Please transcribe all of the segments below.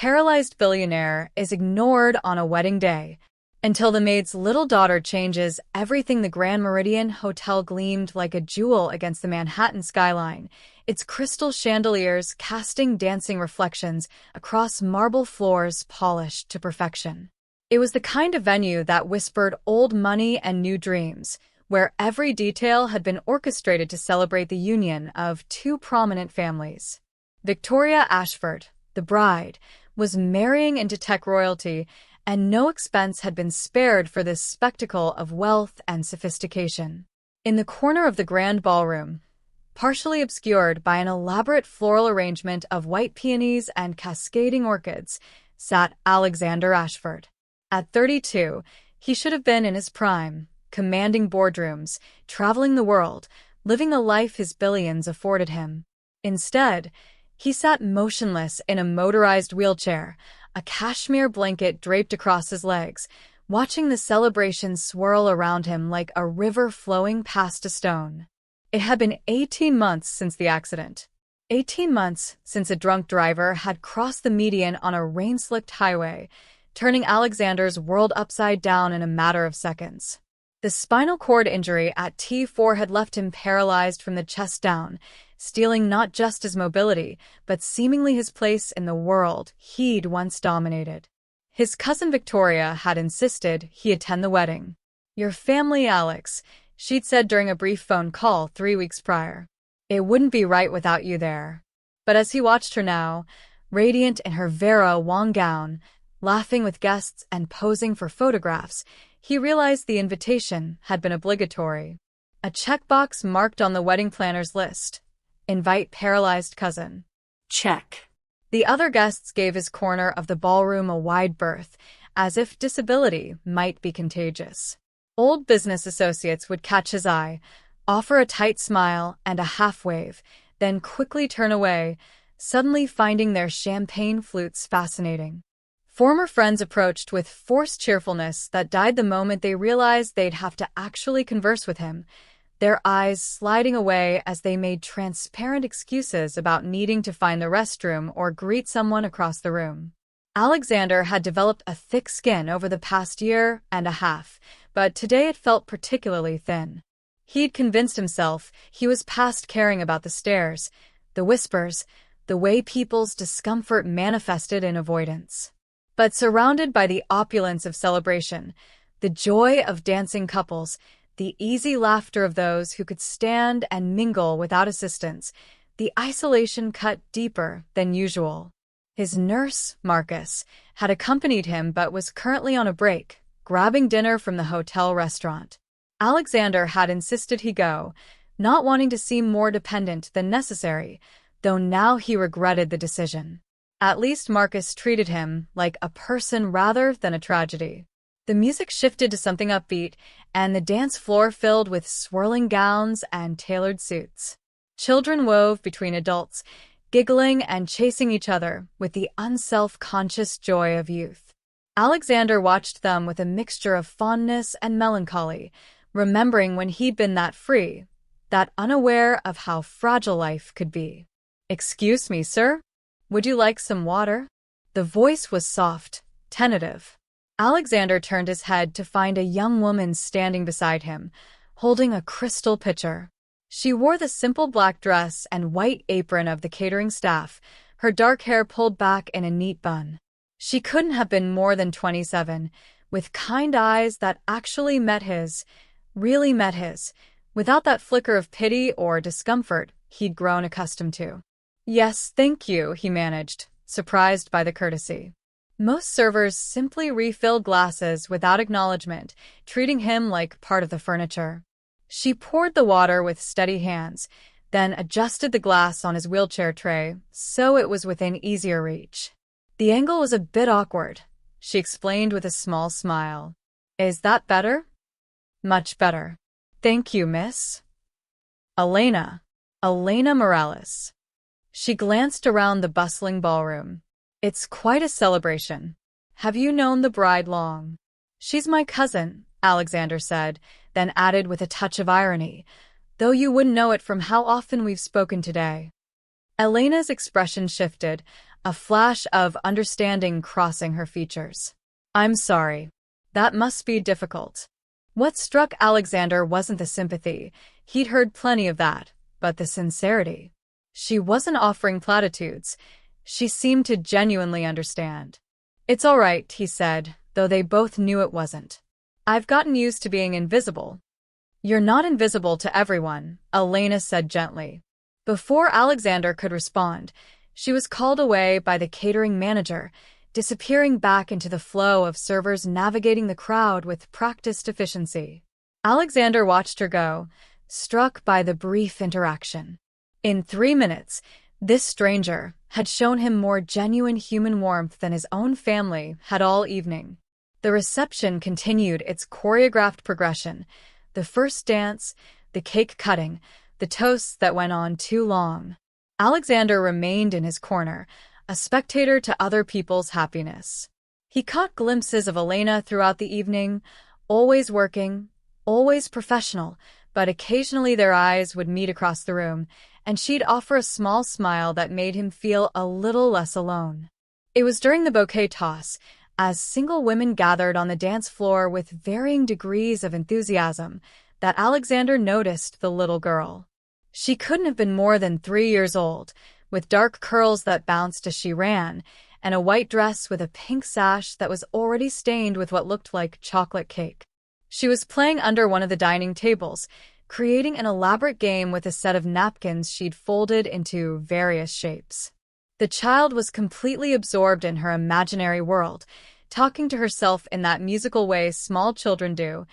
Paralyzed Billionaire is ignored on a wedding day, until the maid's little daughter changes everything. The Grand Meridian Hotel gleamed like a jewel against the Manhattan skyline, its crystal chandeliers casting dancing reflections across marble floors polished to perfection. It was the kind of venue that whispered old money and new dreams, where every detail had been orchestrated to celebrate the union of two prominent families. Victoria Ashford, the bride, was marrying into tech royalty, and no expense had been spared for this spectacle of wealth and sophistication. In the corner of the grand ballroom, partially obscured by an elaborate floral arrangement of white peonies and cascading orchids, sat Alexander Ashford. At 32, he should have been in his prime, commanding boardrooms, traveling the world, living the life his billions afforded him. Instead, he sat motionless in a motorized wheelchair, a cashmere blanket draped across his legs, watching the celebration swirl around him like a river flowing past a stone. It had been 18 months since the accident. 18 months since a drunk driver had crossed the median on a rain-slicked highway, turning Alexander's world upside down in a matter of seconds. The spinal cord injury at T4 had left him paralyzed from the chest down, stealing not just his mobility, but seemingly his place in the world he'd once dominated. His cousin Victoria had insisted he attend the wedding. "Your family, Alex," she'd said during a brief phone call 3 weeks prior. "It wouldn't be right without you there." But as he watched her now, radiant in her Vera Wang gown, laughing with guests and posing for photographs, he realized the invitation had been obligatory. A checkbox marked on the wedding planner's list. Invite paralyzed cousin. Check. The other guests gave his corner of the ballroom a wide berth, as if disability might be contagious. Old business associates would catch his eye, offer a tight smile and a half-wave, then quickly turn away, suddenly finding their champagne flutes fascinating. Former friends approached with forced cheerfulness that died the moment they realized they'd have to actually converse with him, their eyes sliding away as they made transparent excuses about needing to find the restroom or greet someone across the room. Alexander had developed a thick skin over the past year and a half, but today it felt particularly thin. He'd convinced himself he was past caring about the stares, the whispers, the way people's discomfort manifested in avoidance. But surrounded by the opulence of celebration, the joy of dancing couples, the easy laughter of those who could stand and mingle without assistance, the isolation cut deeper than usual. His nurse, Marcus, had accompanied him but was currently on a break, grabbing dinner from the hotel restaurant. Alexander had insisted he go, not wanting to seem more dependent than necessary, though now he regretted the decision. At least Marcus treated him like a person rather than a tragedy. The music shifted to something upbeat, and the dance floor filled with swirling gowns and tailored suits. Children wove between adults, giggling and chasing each other with the unself-conscious joy of youth. Alexander watched them with a mixture of fondness and melancholy, remembering when he'd been that free, that unaware of how fragile life could be. "Excuse me, sir? Would you like some water?" The voice was soft, tentative. Alexander turned his head to find a young woman standing beside him, holding a crystal pitcher. She wore the simple black dress and white apron of the catering staff, her dark hair pulled back in a neat bun. She couldn't have been more than 27, with kind eyes that actually met his, really met his, without that flicker of pity or discomfort he'd grown accustomed to. "Yes, thank you," he managed, surprised by the courtesy. Most servers simply refilled glasses without acknowledgement, treating him like part of the furniture. She poured the water with steady hands, then adjusted the glass on his wheelchair tray so it was within easier reach. "The angle was a bit awkward," she explained with a small smile. "Is that better?" "Much better. Thank you, miss." Elena Morales. She glanced around the bustling ballroom. "It's quite a celebration. Have you known the bride long?" "She's my cousin," Alexander said, then added with a touch of irony, "though you wouldn't know it from how often we've spoken today." Elena's expression shifted, a flash of understanding crossing her features. "I'm sorry. That must be difficult." What struck Alexander wasn't the sympathy. He'd heard plenty of that, but the sincerity. She wasn't offering platitudes. She seemed to genuinely understand. "It's all right," he said, though they both knew it wasn't. "I've gotten used to being invisible." "You're not invisible to everyone," Elena said gently. Before Alexander could respond, she was called away by the catering manager, disappearing back into the flow of servers navigating the crowd with practiced efficiency. Alexander watched her go, struck by the brief interaction. In 3 minutes, this stranger had shown him more genuine human warmth than his own family had all evening. The reception continued its choreographed progression: the first dance, the cake cutting, the toasts that went on too long. Alexander remained in his corner, a spectator to other people's happiness. He caught glimpses of Elena throughout the evening, always working, always professional, but occasionally their eyes would meet across the room, and she'd offer a small smile that made him feel a little less alone. It was during the bouquet toss, as single women gathered on the dance floor with varying degrees of enthusiasm, that Alexander noticed the little girl. She couldn't have been more than 3 years old, with dark curls that bounced as she ran, and a white dress with a pink sash that was already stained with what looked like chocolate cake. She was playing under one of the dining tables, creating an elaborate game with a set of napkins she'd folded into various shapes. The child was completely absorbed in her imaginary world, talking to herself in that musical way small children do,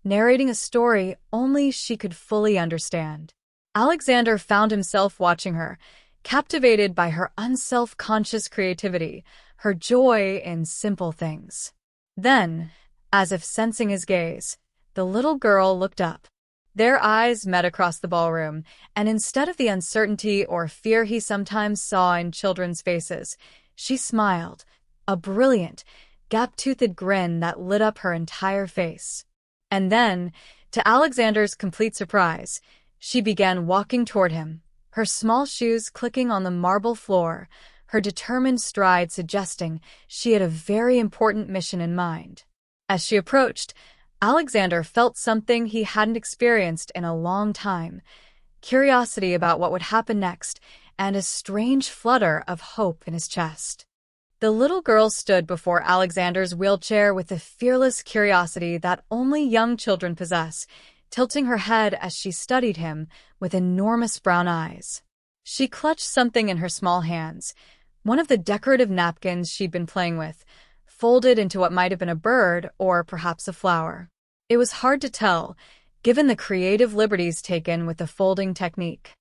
narrating a story only she could fully understand. Alexander found himself watching her, captivated by her unself-conscious creativity, her joy in simple things. Then, as if sensing his gaze, the little girl looked up. Their eyes met across the ballroom, and instead of the uncertainty or fear he sometimes saw in children's faces, she smiled, a brilliant, gap-toothed grin that lit up her entire face. And then, to Alexander's complete surprise, she began walking toward him, her small shoes clicking on the marble floor, her determined stride suggesting she had a very important mission in mind. As she approached, Alexander felt something he hadn't experienced in a long time: curiosity about what would happen next, and a strange flutter of hope in his chest. The little girl stood before Alexander's wheelchair with the fearless curiosity that only young children possess, tilting her head as she studied him with enormous brown eyes. She clutched something in her small hands, one of the decorative napkins she'd been playing with, folded into what might have been a bird or perhaps a flower. It was hard to tell, given the creative liberties taken with the folding technique.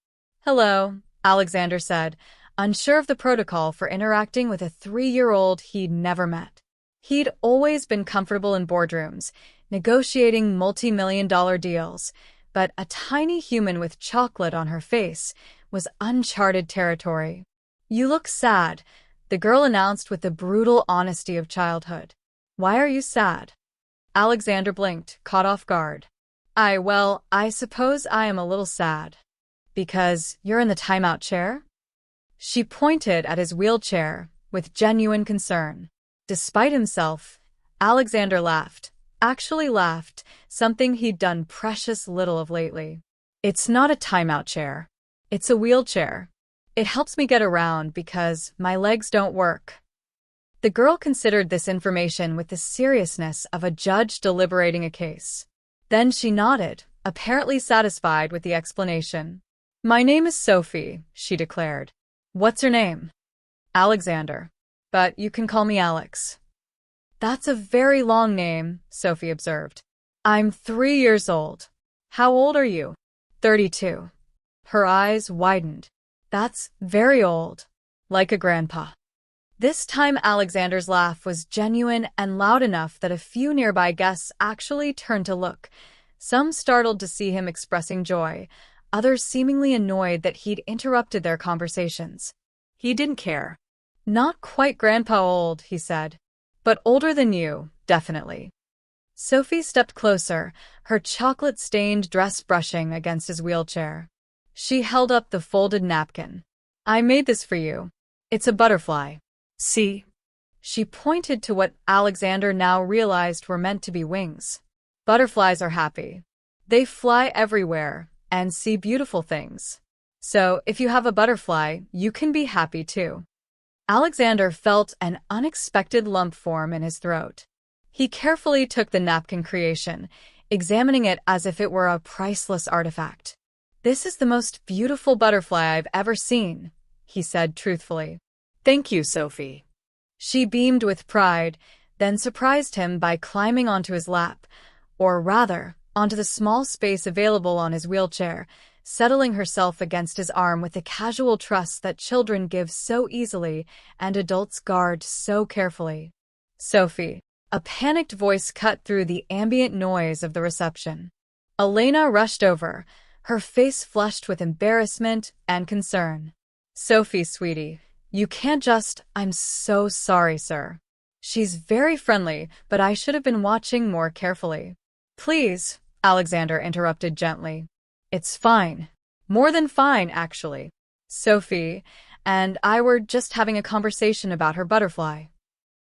"Hello," Alexander said, unsure of the protocol for interacting with a 3-year-old he'd never met. He'd always been comfortable in boardrooms, negotiating multi-million-dollar deals, but a tiny human with chocolate on her face was uncharted territory. "You look sad," the girl announced with the brutal honesty of childhood. "Why are you sad?" Alexander blinked, caught off guard. I suppose I am a little sad." "Because you're in the timeout chair?" She pointed at his wheelchair with genuine concern. Despite himself, Alexander laughed. Actually laughed, something he'd done precious little of lately. "It's not a timeout chair. It's a wheelchair. It helps me get around because my legs don't work." The girl considered this information with the seriousness of a judge deliberating a case. Then she nodded, apparently satisfied with the explanation. "My name is Sophie," she declared. "What's your name?" "Alexander. But you can call me Alex." "That's a very long name," Sophie observed. "I'm 3 years old." "How old are you?" 32. Her eyes widened. "That's very old. Like a grandpa." This time Alexander's laugh was genuine and loud enough that a few nearby guests actually turned to look, some startled to see him expressing joy, others seemingly annoyed that he'd interrupted their conversations. He didn't care. "Not quite grandpa old," he said. "But older than you, definitely." Sophie stepped closer, her chocolate-stained dress brushing against his wheelchair. She held up the folded napkin. "I made this for you. It's a butterfly. See? She pointed to what Alexander now realized were meant to be wings. Butterflies are happy. They fly everywhere and see beautiful things. So, if you have a butterfly, you can be happy too. Alexander felt an unexpected lump form in his throat. He carefully took the napkin creation, examining it as if it were a priceless artifact. "This is the most beautiful butterfly I've ever seen," he said truthfully. "Thank you, Sophie." She beamed with pride, then surprised him by climbing onto his lap, or rather, onto the small space available on his wheelchair, settling herself against his arm with the casual trust that children give so easily and adults guard so carefully. "Sophie." A panicked voice cut through the ambient noise of the reception. Elena rushed over, her face flushed with embarrassment and concern. "Sophie, sweetie, you can't just— I'm so sorry, sir." "She's very friendly, but I should have been watching more carefully." "Please," Alexander interrupted gently. "It's fine. More than fine, actually. Sophie and I were just having a conversation about her butterfly."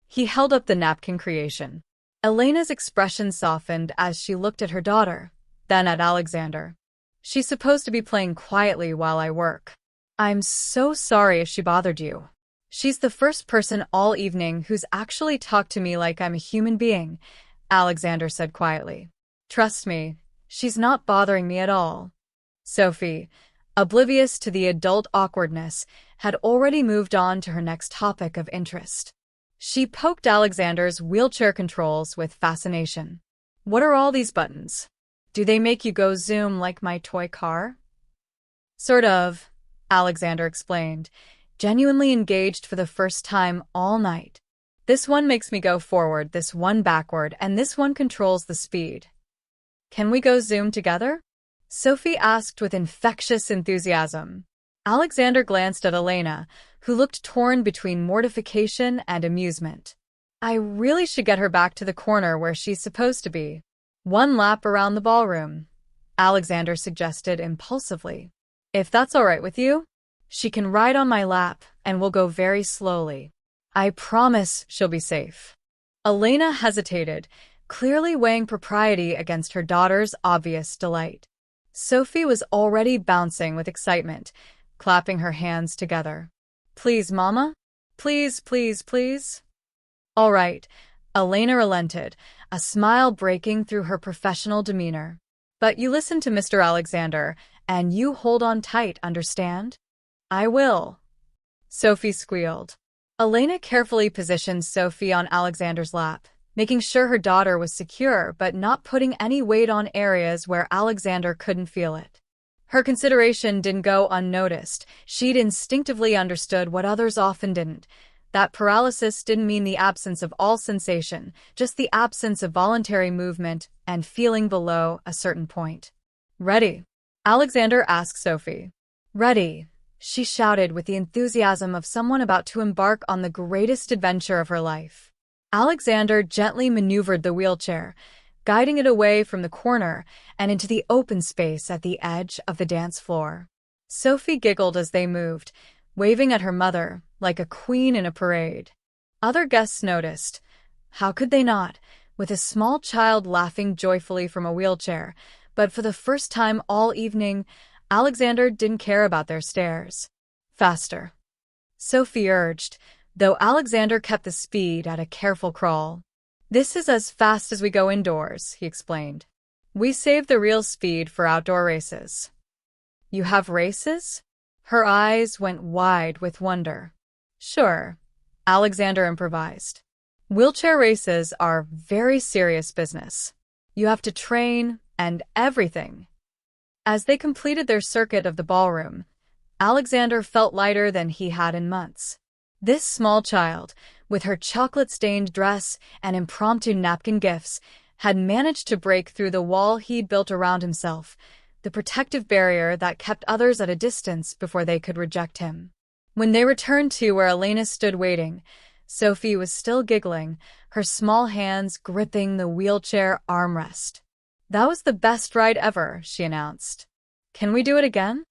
He held up the napkin creation. Elena's expression softened as she looked at her daughter, then at Alexander. "She's supposed to be playing quietly while I work. I'm so sorry if she bothered you. She's the first person all evening who's actually talked to me like I'm a human being," Alexander said quietly. "Trust me, she's not bothering me at all." Sophie, oblivious to the adult awkwardness, had already moved on to her next topic of interest. She poked Alexander's wheelchair controls with fascination. "What are all these buttons? Do they make you go zoom like my toy car?" "Sort of," Alexander explained, genuinely engaged for the first time all night. "This one makes me go forward, this one backward, and this one controls the speed." "Can we go zoom together?" Sophie asked with infectious enthusiasm. Alexander glanced at Elena, who looked torn between mortification and amusement. "I really should get her back to the corner where she's supposed to be. One lap around the ballroom," Alexander suggested impulsively. "If that's all right with you? She can ride on my lap, and we'll go very slowly. I promise she'll be safe." Elena hesitated, clearly weighing propriety against her daughter's obvious delight. Sophie was already bouncing with excitement, clapping her hands together. "Please, Mama? Please, please, please?" "All right," Elena relented, a smile breaking through her professional demeanor. "But you listen to Mr. Alexander, and you hold on tight, understand?" "I will," Sophie squealed. Elena carefully positioned Sophie on Alexander's lap, making sure her daughter was secure but not putting any weight on areas where Alexander couldn't feel it. Her consideration didn't go unnoticed. She'd instinctively understood what others often didn't. That paralysis didn't mean the absence of all sensation, just the absence of voluntary movement and feeling below a certain point. "Ready?" Alexander asked Sophie. "Ready," she shouted with the enthusiasm of someone about to embark on the greatest adventure of her life. Alexander gently maneuvered the wheelchair, guiding it away from the corner and into the open space at the edge of the dance floor. Sophie giggled as they moved, waving at her mother like a queen in a parade. Other guests noticed. How could they not, with a small child laughing joyfully from a wheelchair? But for the first time all evening, Alexander didn't care about their stares. "Faster," Sophie urged, though Alexander kept the speed at a careful crawl. "This is as fast as we go indoors," he explained. "We save the real speed for outdoor races." "You have races?" Her eyes went wide with wonder. "Sure," Alexander improvised. "Wheelchair races are very serious business. You have to train and everything." As they completed their circuit of the ballroom, Alexander felt lighter than he had in months. This small child, with her chocolate-stained dress and impromptu napkin gifts, had managed to break through the wall he'd built around himself, the protective barrier that kept others at a distance before they could reject him. When they returned to where Elena stood waiting, Sophie was still giggling, her small hands gripping the wheelchair armrest. "That was the best ride ever," she announced. "Can we do it again?"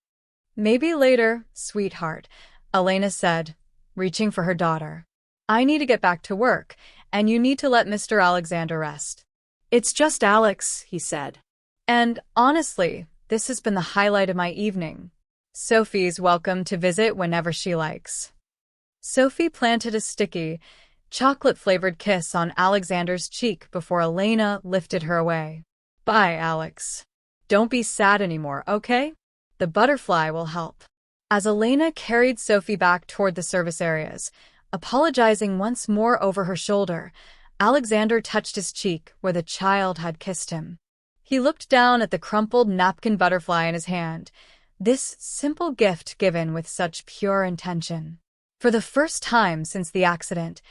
"Maybe later, sweetheart," Elena said, reaching for her daughter. "I need to get back to work, and you need to let Mr. Alexander rest." "It's just Alex," he said. "And honestly, this has been the highlight of my evening. Sophie's welcome to visit whenever she likes." Sophie planted a sticky, chocolate-flavored kiss on Alexander's cheek before Elena lifted her away. "Bye, Alex. Don't be sad anymore, okay? The butterfly will help." As Elena carried Sophie back toward the service areas, apologizing once more over her shoulder, Alexander touched his cheek where the child had kissed him. He looked down at the crumpled napkin butterfly in his hand, this simple gift given with such pure intention. For the first time since the accident,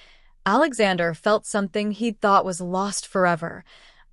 Alexander felt something he'd thought was lost forever,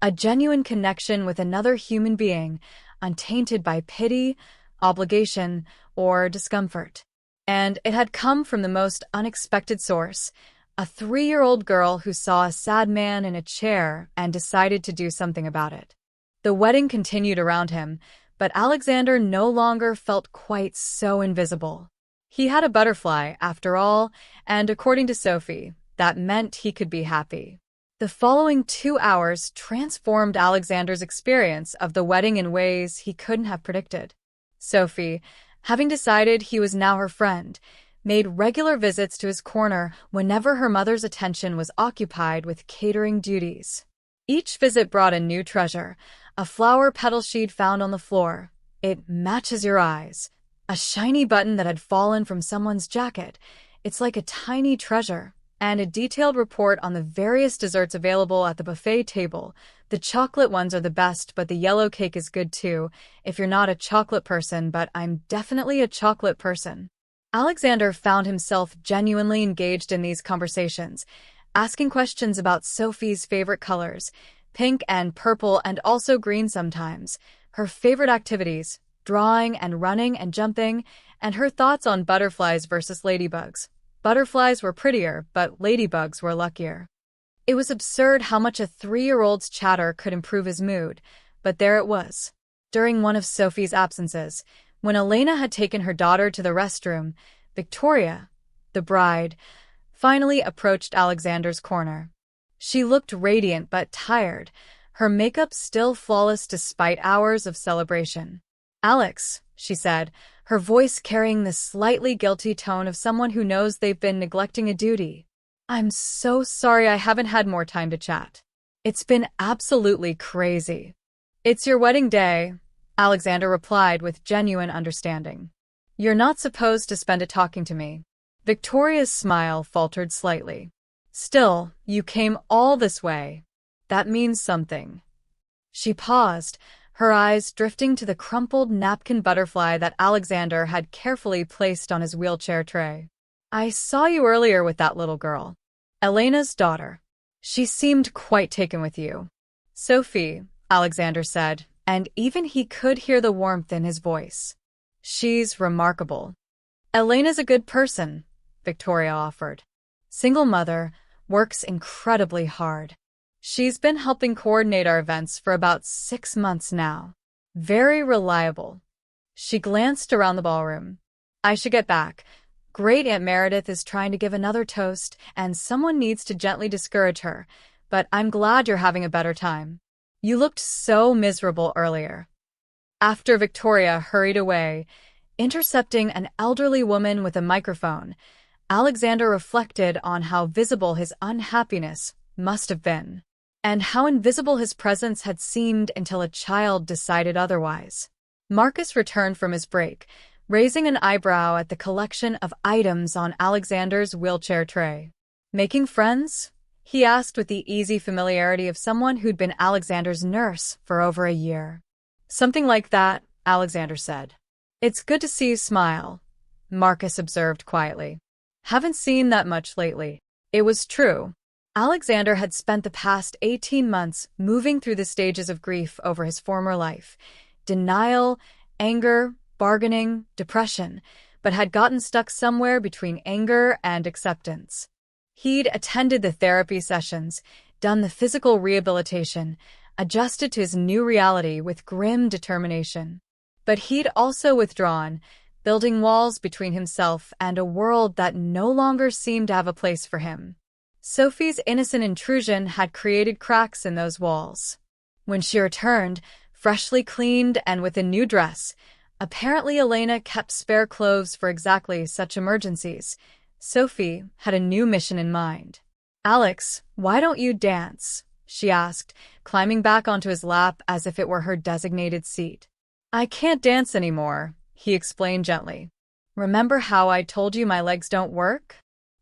a genuine connection with another human being, untainted by pity, obligation, or discomfort. And it had come from the most unexpected source, a 3-year-old girl who saw a sad man in a chair and decided to do something about it. The wedding continued around him, but Alexander no longer felt quite so invisible. He had a butterfly, after all, and according to Sophie, that meant he could be happy. The following 2 hours transformed Alexander's experience of the wedding in ways he couldn't have predicted. Sophie, having decided he was now her friend, made regular visits to his corner whenever her mother's attention was occupied with catering duties. Each visit brought a new treasure, a flower petal she'd found on the floor. It matches your eyes. A shiny button that had fallen from someone's jacket. It's like a tiny treasure. And a detailed report on the various desserts available at the buffet table. The chocolate ones are the best, but the yellow cake is good too, if you're not a chocolate person, but I'm definitely a chocolate person. Alexander found himself genuinely engaged in these conversations, asking questions about Sophie's favorite colors, pink and purple and also green sometimes, her favorite activities, drawing and running and jumping, and her thoughts on butterflies versus ladybugs. Butterflies were prettier, but ladybugs were luckier. It was absurd how much a 3-year-old's chatter could improve his mood, but there it was. During one of Sophie's absences, when Elena had taken her daughter to the restroom, Victoria, the bride, finally approached Alexander's corner. She looked radiant but tired, her makeup still flawless despite hours of celebration. "Alex," she said, her voice carrying the slightly guilty tone of someone who knows they've been neglecting a duty. "I'm so sorry I haven't had more time to chat. It's been absolutely crazy." "It's your wedding day," Alexander replied with genuine understanding. "You're not supposed to spend it talking to me." Victoria's smile faltered slightly. "Still, you came all this way. That means something." She paused, her eyes drifting to the crumpled napkin butterfly that Alexander had carefully placed on his wheelchair tray. "I saw you earlier with that little girl. Elena's daughter. She seemed quite taken with you." "Sophie," Alexander said, and even he could hear the warmth in his voice. "She's remarkable." "Elena's a good person," Victoria offered. "Single mother, works incredibly hard. She's been helping coordinate our events for about 6 months now. Very reliable." She glanced around the ballroom. "I should get back. Great Aunt Meredith is trying to give another toast, and someone needs to gently discourage her, but I'm glad you're having a better time. You looked so miserable earlier." After Victoria hurried away, intercepting an elderly woman with a microphone, Alexander reflected on how visible his unhappiness must have been, and how invisible his presence had seemed until a child decided otherwise. Marcus returned from his break, raising an eyebrow at the collection of items on Alexander's wheelchair tray. "Making friends?" he asked with the easy familiarity of someone who'd been Alexander's nurse for over a year. "Something like that," Alexander said. "It's good to see you smile," Marcus observed quietly. "Haven't seen that much lately." It was true. Alexander had spent the past 18 months moving through the stages of grief over his former life. Denial, anger, bargaining, depression, but had gotten stuck somewhere between anger and acceptance. He'd attended the therapy sessions, done the physical rehabilitation, adjusted to his new reality with grim determination. But he'd also withdrawn, building walls between himself and a world that no longer seemed to have a place for him. Sophie's innocent intrusion had created cracks in those walls. When she returned, freshly cleaned and with a new dress, apparently Elena kept spare clothes for exactly such emergencies. Sophie had a new mission in mind. "Alex, why don't you dance?" she asked, climbing back onto his lap as if it were her designated seat. "I can't dance anymore," he explained gently. "Remember how I told you my legs don't work?"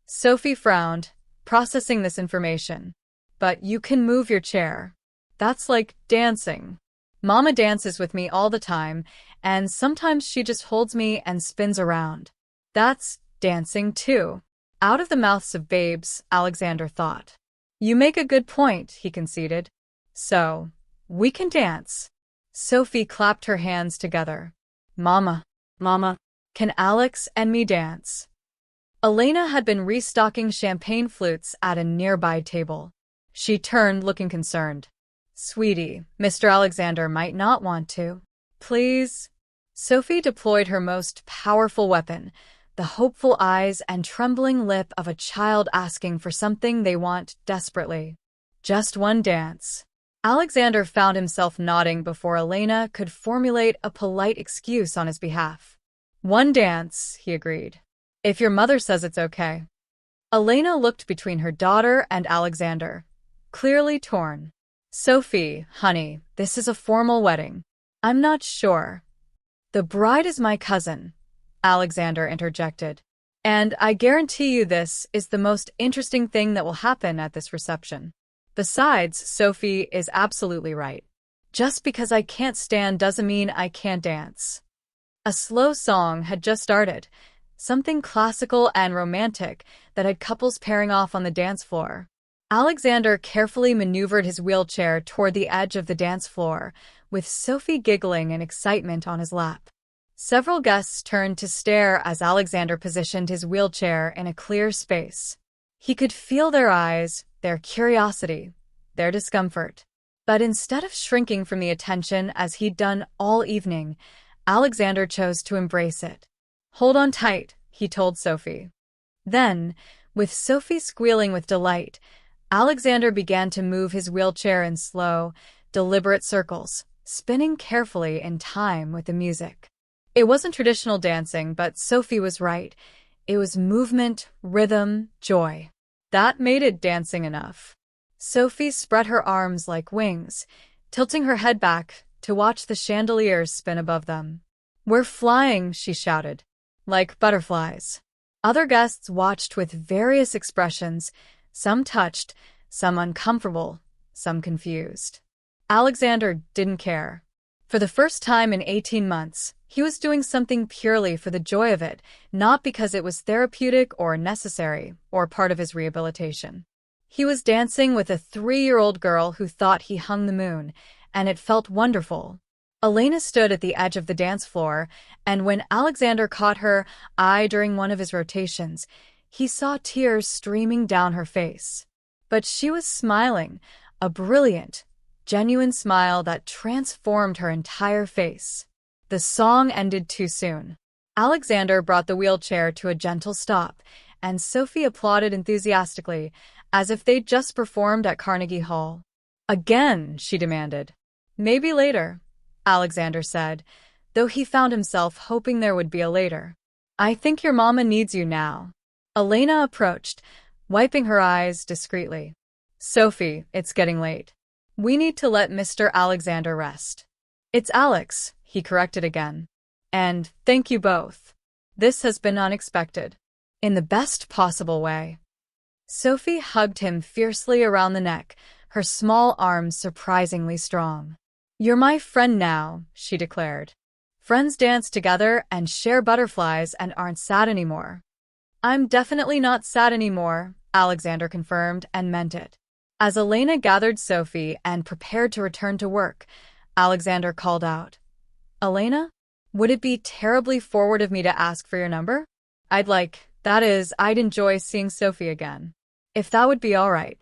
Sophie frowned, processing this information. "But you can move your chair. That's like dancing. Mama dances with me all the time, and sometimes she just holds me and spins around. That's dancing too." Out of the mouths of babes, Alexander thought. "You make a good point," he conceded. "So, we can dance." Sophie clapped her hands together. Mama, can Alex and me dance?" Elena had been restocking champagne flutes at a nearby table. She turned, looking concerned. "Sweetie, Mr. Alexander might not want to. Please?" Sophie deployed her most powerful weapon, the hopeful eyes and trembling lip of a child asking for something they want desperately. "Just one dance." Alexander found himself nodding before Elena could formulate a polite excuse on his behalf. "One dance," he agreed. "If your mother says it's okay." Elena looked between her daughter and Alexander, clearly torn. "Sophie, honey, this is a formal wedding." "I'm not sure." "The bride is my cousin," Alexander interjected. "And I guarantee you this is the most interesting thing that will happen at this reception. Besides, Sophie is absolutely right. Just because I can't stand doesn't mean I can't dance." A slow song had just started, something classical and romantic that had couples pairing off on the dance floor. Alexander carefully maneuvered his wheelchair toward the edge of the dance floor, with Sophie giggling in excitement on his lap. Several guests turned to stare as Alexander positioned his wheelchair in a clear space. He could feel their eyes, their curiosity, their discomfort. But instead of shrinking from the attention as he'd done all evening, Alexander chose to embrace it. "Hold on tight," he told Sophie. Then, with Sophie squealing with delight, Alexander began to move his wheelchair in slow, deliberate circles, spinning carefully in time with the music. It wasn't traditional dancing, but Sophie was right. It was movement, rhythm, joy. That made it dancing enough. Sophie spread her arms like wings, tilting her head back to watch the chandeliers spin above them. "We're flying," she shouted, "like butterflies." Other guests watched with various expressions, some touched, some uncomfortable, some confused. Alexander didn't care. For the first time in 18 months, he was doing something purely for the joy of it, not because it was therapeutic or necessary or part of his rehabilitation. He was dancing with a 3-year-old girl who thought he hung the moon, and it felt wonderful. Elena stood at the edge of the dance floor, and when Alexander caught her eye during one of his rotations, he saw tears streaming down her face. But she was smiling, a brilliant, genuine smile that transformed her entire face. The song ended too soon. Alexander brought the wheelchair to a gentle stop, and Sophie applauded enthusiastically, as if they'd just performed at Carnegie Hall. "Again," she demanded. "Maybe later," Alexander said, though he found himself hoping there would be a later. "I think your mama needs you now." Elena approached, wiping her eyes discreetly. "Sophie, it's getting late. We need to let Mr. Alexander rest." "It's Alex," he corrected again. "And thank you both. This has been unexpected. In the best possible way." Sophie hugged him fiercely around the neck, her small arms surprisingly strong. "You're my friend now," she declared. "Friends dance together and share butterflies and aren't sad anymore." "I'm definitely not sad anymore," Alexander confirmed and meant it. As Elena gathered Sophie and prepared to return to work, Alexander called out, "Elena, would it be terribly forward of me to ask for your number? I'd enjoy seeing Sophie again. If that would be all right."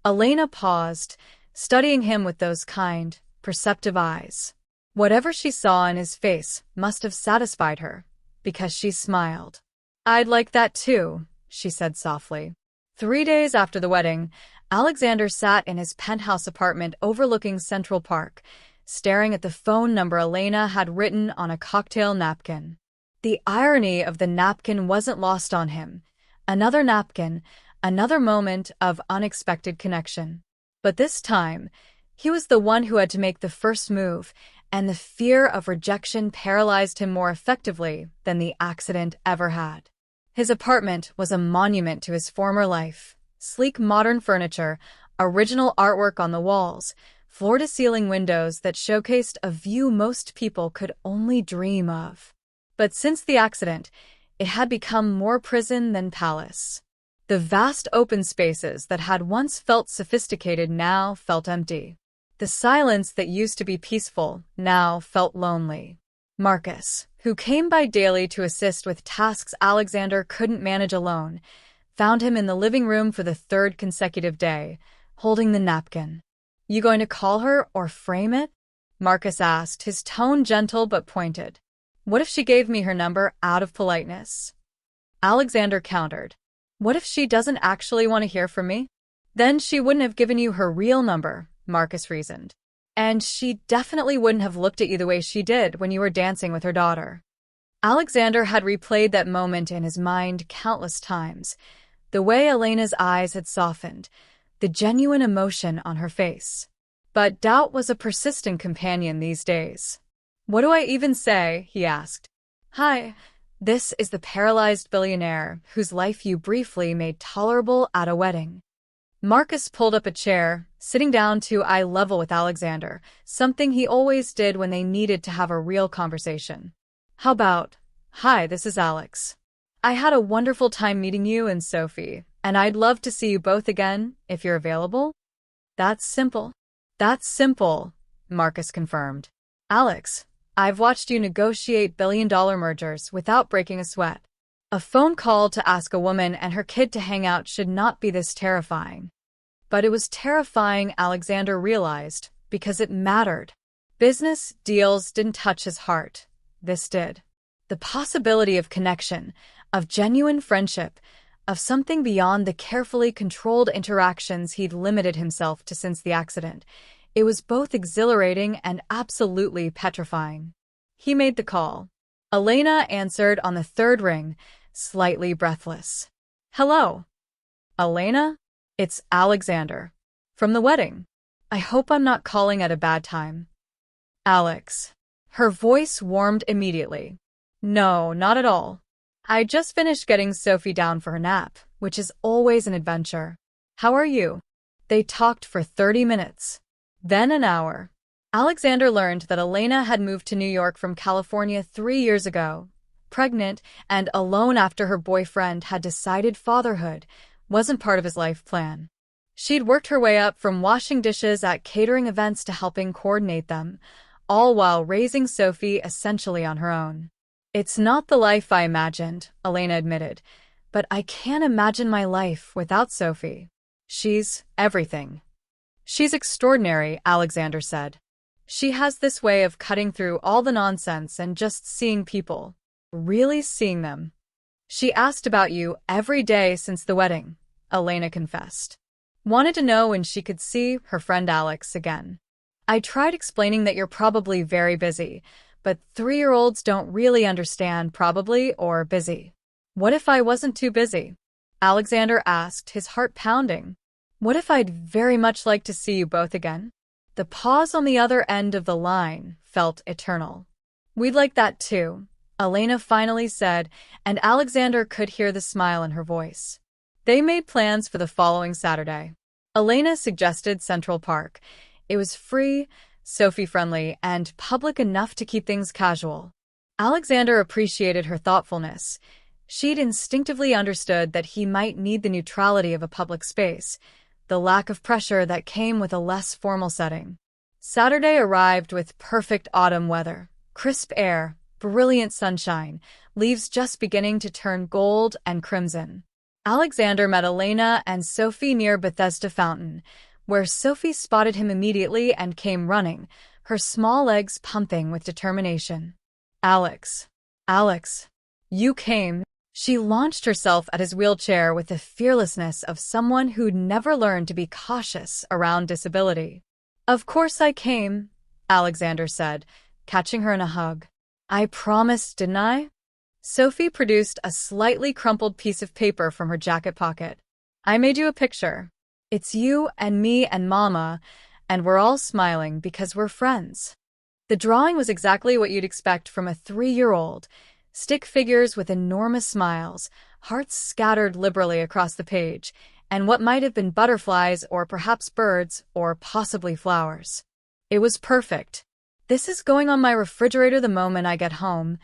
Elena paused, studying him with those kind, perceptive eyes. Whatever she saw in his face must have satisfied her, because she smiled. "I'd like that too," she said softly. 3 days after the wedding, Alexander sat in his penthouse apartment overlooking Central Park, staring at the phone number Elena had written on a cocktail napkin. The irony of the napkin wasn't lost on him. Another napkin, another moment of unexpected connection. But this time, he was the one who had to make the first move, and the fear of rejection paralyzed him more effectively than the accident ever had. His apartment was a monument to his former life. Sleek modern furniture, original artwork on the walls, floor-to-ceiling windows that showcased a view most people could only dream of. But since the accident, it had become more prison than palace. The vast open spaces that had once felt sophisticated now felt empty. The silence that used to be peaceful now felt lonely. Marcus, who came by daily to assist with tasks Alexander couldn't manage alone, found him in the living room for the third consecutive day, holding the napkin. "You going to call her or frame it?" Marcus asked, his tone gentle but pointed. "What if she gave me her number out of politeness?" Alexander countered. "What if she doesn't actually want to hear from me?" "Then she wouldn't have given you her real number," Marcus reasoned. "And she definitely wouldn't have looked at you the way she did when you were dancing with her daughter." Alexander had replayed that moment in his mind countless times. The way Elena's eyes had softened, the genuine emotion on her face. But doubt was a persistent companion these days. "What do I even say?" he asked. "Hi, this is the paralyzed billionaire whose life you briefly made tolerable at a wedding." Marcus pulled up a chair, sitting down to eye level with Alexander, something he always did when they needed to have a real conversation. "How about, hi, this is Alex. I had a wonderful time meeting you and Sophie, and I'd love to see you both again, if you're available." "That's simple." "That's simple," Marcus confirmed. "Alex, I've watched you negotiate billion-dollar mergers without breaking a sweat. A phone call to ask a woman and her kid to hang out should not be this terrifying." But it was terrifying, Alexander realized, because it mattered. Business deals didn't touch his heart. This did. The possibility of connection, of genuine friendship, of something beyond the carefully controlled interactions he'd limited himself to since the accident. It was both exhilarating and absolutely petrifying. He made the call. Elena answered on the third ring, slightly breathless. "Hello." "Elena? It's Alexander. From the wedding. I hope I'm not calling at a bad time." "Alex." Her voice warmed immediately. "No, not at all. I just finished getting Sophie down for her nap, which is always an adventure. How are you?" They talked for 30 minutes. Then an hour. Alexander learned that Elena had moved to New York from California 3 years ago, pregnant and alone after her boyfriend had decided fatherhood wasn't part of his life plan. She'd worked her way up from washing dishes at catering events to helping coordinate them, all while raising Sophie essentially on her own. "It's not the life I imagined," Elena admitted, "but I can't imagine my life without Sophie. She's everything." "She's extraordinary," Alexander said. "She has this way of cutting through all the nonsense and just seeing people. Really seeing them." "She asked about you every day since the wedding," Elena confessed. "Wanted to know when she could see her friend Alex again. I tried explaining that you're probably very busy, but 3-year-olds don't really understand probably or busy." "What if I wasn't too busy?" Alexander asked, his heart pounding. "What if I'd very much like to see you both again?" The pause on the other end of the line felt eternal. "We'd like that too," Elena finally said, and Alexander could hear the smile in her voice. They made plans for the following Saturday. Elena suggested Central Park. It was free, Sophie-friendly, and public enough to keep things casual. Alexander appreciated her thoughtfulness. She'd instinctively understood that he might need the neutrality of a public space, the lack of pressure that came with a less formal setting. Saturday arrived with perfect autumn weather, crisp air, brilliant sunshine, leaves just beginning to turn gold and crimson. Alexander met Elena and Sophie near Bethesda Fountain, where Sophie spotted him immediately and came running, her small legs pumping with determination. "Alex. Alex." You came. She launched herself at his wheelchair with the fearlessness of someone who'd never learned to be cautious around disability. Of course I came, Alexander said, catching her in a hug. I promised, didn't I? Sophie produced a slightly crumpled piece of paper from her jacket pocket. I made you a picture. It's you and me and Mama, and we're all smiling because we're friends. The drawing was exactly what you'd expect from a 3-year-old. Stick figures with enormous smiles, hearts scattered liberally across the page, and what might have been butterflies or perhaps birds or possibly flowers. It was perfect. This is going on my refrigerator the moment I get home,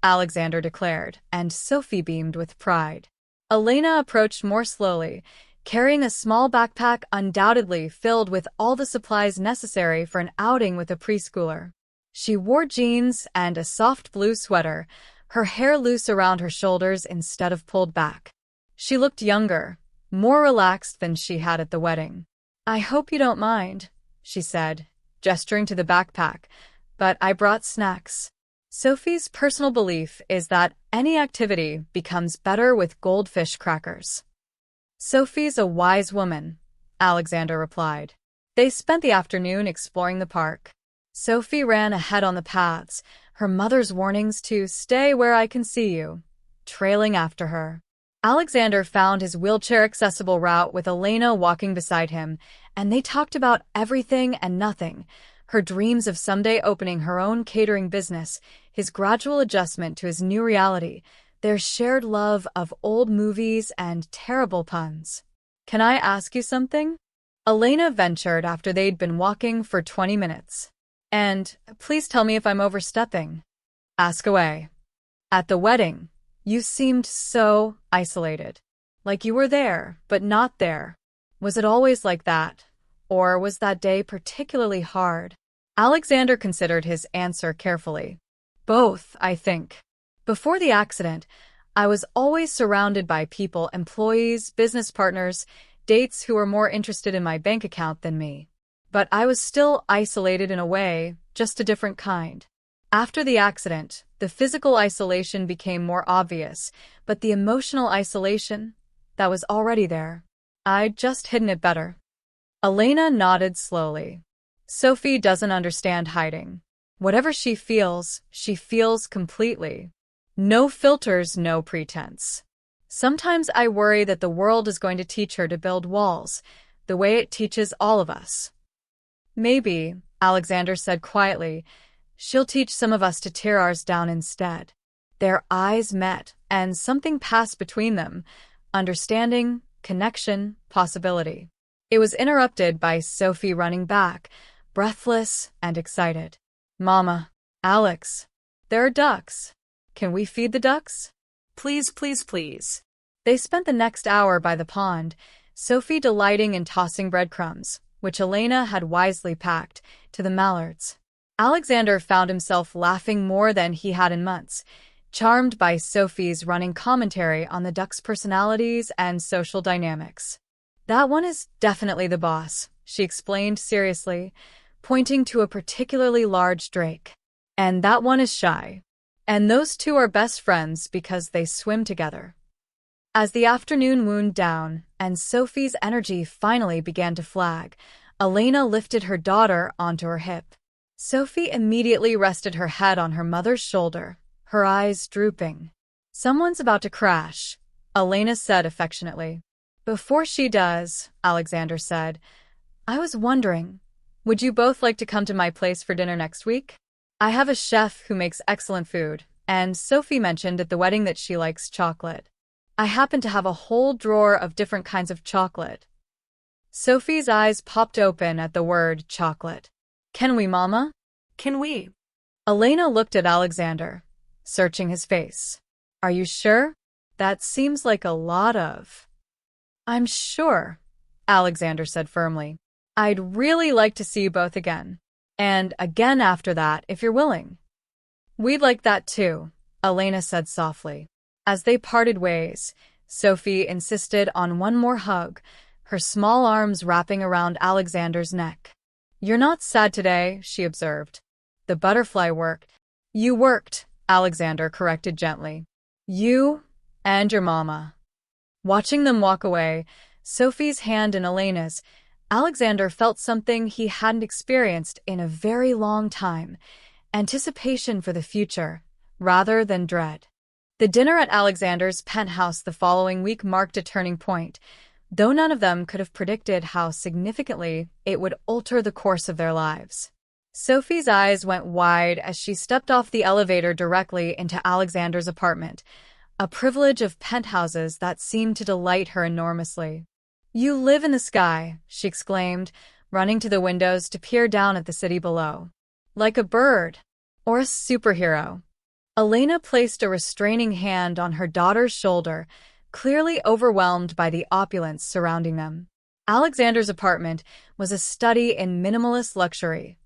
Alexander declared, and Sophie beamed with pride. Elena approached more slowly, carrying a small backpack undoubtedly filled with all the supplies necessary for an outing with a preschooler. She wore jeans and a soft blue sweater, her hair loose around her shoulders instead of pulled back. She looked younger, more relaxed than she had at the wedding. I hope you don't mind, she said, gesturing to the backpack, but I brought snacks. Sophie's personal belief is that any activity becomes better with goldfish crackers. Sophie's a wise woman, Alexander replied. They spent the afternoon exploring the park. Sophie ran ahead on the paths, her mother's warnings to stay where I can see you, trailing after her. Alexander found his wheelchair-accessible route with Elena walking beside him, and they talked about everything and nothing, her dreams of someday opening her own catering business, his gradual adjustment to his new reality, their shared love of old movies and terrible puns. Can I ask you something? Elena ventured after they'd been walking for 20 minutes. And please tell me if I'm overstepping. Ask away. At the wedding, you seemed so isolated. Like you were there, but not there. Was it always like that? Or was that day particularly hard? Alexander considered his answer carefully. Both, I think. Before the accident, I was always surrounded by people, employees, business partners, dates who were more interested in my bank account than me. But I was still isolated in a way, just a different kind. After the accident, the physical isolation became more obvious, but the emotional isolation, that was already there. I'd just hidden it better. Elena nodded slowly. Sophie doesn't understand hiding. Whatever she feels completely. No filters, no pretense. Sometimes I worry that the world is going to teach her to build walls, the way it teaches all of us. Maybe, Alexander said quietly, she'll teach some of us to tear ours down instead. Their eyes met, and something passed between them, understanding, connection, possibility. It was interrupted by Sophie running back, breathless and excited. Mama, Alex, there are ducks. Can we feed the ducks? Please, please, please. They spent the next hour by the pond, Sophie delighting in tossing breadcrumbs, which Elena had wisely packed, to the mallards. Alexander found himself laughing more than he had in months, charmed by Sophie's running commentary on the ducks' personalities and social dynamics. That one is definitely the boss, she explained seriously, pointing to a particularly large drake. And that one is shy. And those two are best friends because they swim together. As the afternoon wound down and Sophie's energy finally began to flag, Elena lifted her daughter onto her hip. Sophie immediately rested her head on her mother's shoulder, her eyes drooping. Someone's about to crash, Elena said affectionately. Before she does, Alexander said, I was wondering, would you both like to come to my place for dinner next week? I have a chef who makes excellent food, and Sophie mentioned at the wedding that she likes chocolate. I happen to have a whole drawer of different kinds of chocolate. Sophie's eyes popped open at the word chocolate. Can we, Mama? Can we? Elena looked at Alexander, searching his face. Are you sure? That seems like a lot of... I'm sure, Alexander said firmly. I'd really like to see you both again. And again after that, if you're willing. We'd like that too, Elena said softly. As they parted ways, Sophie insisted on one more hug, her small arms wrapping around Alexander's neck. You're not sad today, she observed. The butterfly worked. You worked, Alexander corrected gently. You and your mama. Watching them walk away, Sophie's hand in Elena's, Alexander felt something he hadn't experienced in a very long time, anticipation for the future, rather than dread. The dinner at Alexander's penthouse the following week marked a turning point, though none of them could have predicted how significantly it would alter the course of their lives. Sophie's eyes went wide as she stepped off the elevator directly into Alexander's apartment, a privilege of penthouses that seemed to delight her enormously. "You live in the sky," she exclaimed, running to the windows to peer down at the city below. "Like a bird. Or a superhero." Elena placed a restraining hand on her daughter's shoulder, clearly overwhelmed by the opulence surrounding them. Alexander's apartment was a study in minimalist luxury.